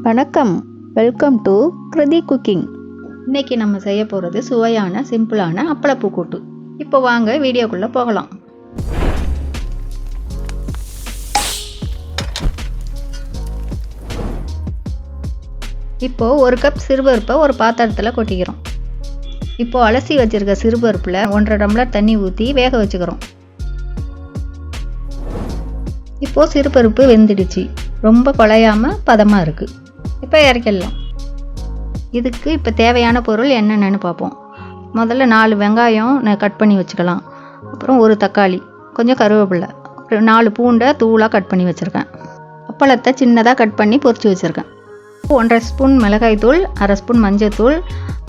வணக்கம், welcome to Kriti cooking. இன்னைக்கு நம்ம செய்ய போகிறது சுவையான சிம்பிளான அப்பள பூ கூட்டு. இப்போ வாங்க வீடியோக்குள்ளே போகலாம். இப்போ ஒரு கப் சிறுபருப்பை ஒரு பாத்திரத்தில் கொட்டிக்கிறோம். இப்போ அலசி வச்சிருக்க சிறுபருப்பில் 1.5 டம்ளர் தண்ணி ஊற்றி வேக வச்சுக்கிறோம். இப்போ சிறுபருப்பு வெந்துடுச்சு, ரொம்ப குழையாமல் பதமாக இருக்குது. இப்போ இறக்கிடலாம். இதுக்கு இப்போ தேவையான பொருள் என்னென்னு பார்ப்போம். முதல்ல 4 வெங்காயம் நான் கட் பண்ணி வச்சுக்கலாம். அப்புறம் ஒரு தக்காளி, கொஞ்சம் கருவேப்பிலை, 4 பூண்டை தூளாக கட் பண்ணி வச்சுருக்கேன். அப்பளத்தை சின்னதாக கட் பண்ணி பொரிச்சு வச்சுருக்கேன். 1.5 ஸ்பூன் மிளகாய்த்தூள், 1/2 ஸ்பூன் மஞ்சத்தூள்,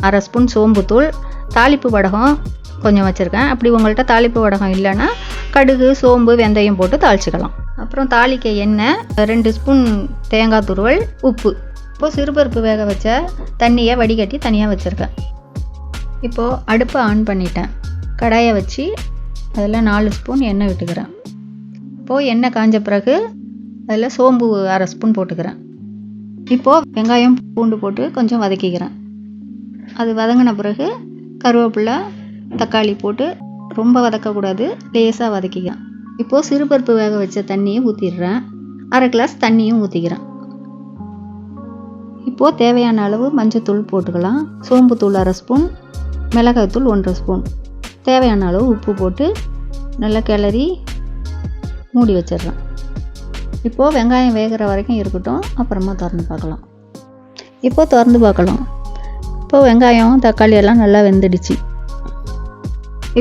1/2 ஸ்பூன் சோம்புத்தூள், தாளிப்பு வடகம் கொஞ்சம் வச்சுருக்கேன். அப்படி உங்கள்கிட்ட தாளிப்பு வடகம் இல்லைன்னா கடுகு, சோம்பு, வெந்தயம் போட்டு தாளிச்சிக்கலாம். அப்புறம் தாளிக்க எண்ணெய், 2 ஸ்பூன் தேங்காய் துருவல், உப்பு. இப்போது சிறுபருப்பு வேக வச்ச தண்ணியை வடிகட்டி தனியாக வச்சுருக்கேன். இப்போது அடுப்பை ஆன் பண்ணிட்டேன். கடாயை வச்சு அதில் 4 ஸ்பூன் எண்ணெய் விட்டுக்கிறேன். இப்போது எண்ணெய் காஞ்ச பிறகு அதில் சோம்பு 1/2 ஸ்பூன் போட்டுக்கிறேன். இப்போது வெங்காயம், பூண்டு போட்டு கொஞ்சம் வதக்கிக்கிறேன். அது வதங்கின பிறகு கருவேப்பிலை, தக்காளி போட்டு ரொம்ப வதக்கக்கூடாது, லேசாக வதக்கிக்கிறேன். இப்போது சிறுபருப்பு வேக வச்ச தண்ணியை ஊற்றிடுறேன். 1/2 கிளாஸ் தண்ணியும் ஊற்றிக்கிறேன். இப்போது தேவையான அளவு மஞ்சத்தூள் போட்டுக்கலாம். சோம்புத்தூள் 1/2 ஸ்பூன், மிளகாய்த்தூள் 1/2 ஸ்பூன், தேவையான அளவு உப்பு போட்டு நல்லா கிளறி மூடி வச்சிடுறேன். இப்போது வெங்காயம் வேகிற வரைக்கும் இருக்கட்டும், அப்புறமா திறந்து பார்க்கலாம். இப்போது திறந்து பார்க்கலாம். இப்போது வெங்காயம், தக்காளி எல்லாம் நல்லா வெந்துடுச்சு.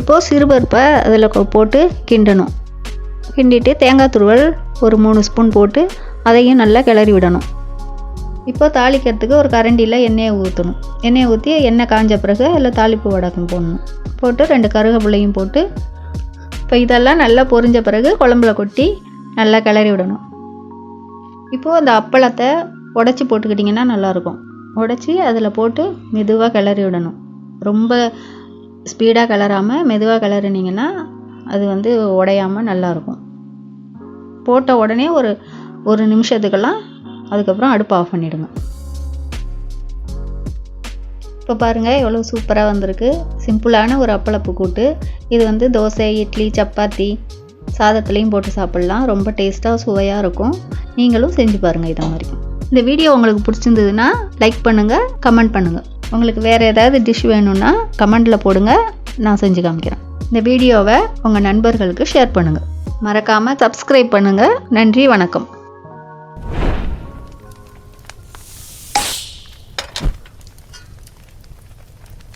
இப்போது சிறுபருப்பை அதில் போட்டு கிண்டணும். கிண்டிட்டு தேங்காய் துருவல் ஒரு 3 ஸ்பூன் போட்டு அதையும் நல்லா கிளறி விடணும். இப்போ தாளிக்கிறதுக்கு ஒரு கரண்டியில் எண்ணெயை ஊற்றணும். எண்ணெயை ஊற்றி எண்ணெய் காஞ்ச பிறகு அதில் தாளிப்பு வடகம் போடணும். போட்டு 2 கருவேப்பிலையும் போட்டு இப்போ இதெல்லாம் நல்லா பொரிஞ்ச பிறகு குழம்புல கொட்டி நல்லா கிளறி விடணும். இப்போது அந்த அப்பளத்தை உடச்சி போட்டுக்கிட்டிங்கன்னா நல்லாயிருக்கும். உடச்சி அதில் போட்டு மெதுவாக கிளறி விடணும். ரொம்ப ஸ்பீடாக கிளறாமல் மெதுவாக கிளறினீங்கன்னா அது உடையாமல் நல்லாயிருக்கும். போட்ட உடனே ஒரு நிமிஷத்துக்கெல்லாம் அதுக்கப்புறம் அடுப்பு ஆஃப் பண்ணிவிடுங்க. இப்போ பாருங்கள் எவ்வளோ சூப்பராக வந்திருக்கு. சிம்பிளான ஒரு அப்பளப்பூ கூட்டு. இது தோசை, இட்லி, சப்பாத்தி, சாதத்துலேயும் போட்டு சாப்பிட்லாம். ரொம்ப டேஸ்ட்டாக சுவையாக இருக்கும். நீங்களும் செஞ்சு பாருங்கள் இதை மாதிரி. இந்த வீடியோ உங்களுக்கு பிடிச்சிருந்ததுன்னா லைக் பண்ணுங்கள், கமெண்ட் பண்ணுங்கள். உங்களுக்கு வேறு ஏதாவது டிஷ் வேணும்னா கமெண்டில் போடுங்க, நான் செஞ்சு காமிக்கிறேன். இந்த வீடியோவை உங்கள் நண்பர்களுக்கு ஷேர் பண்ணுங்கள். மறக்காமல் சப்ஸ்கிரைப் பண்ணுங்கள். நன்றி, வணக்கம்.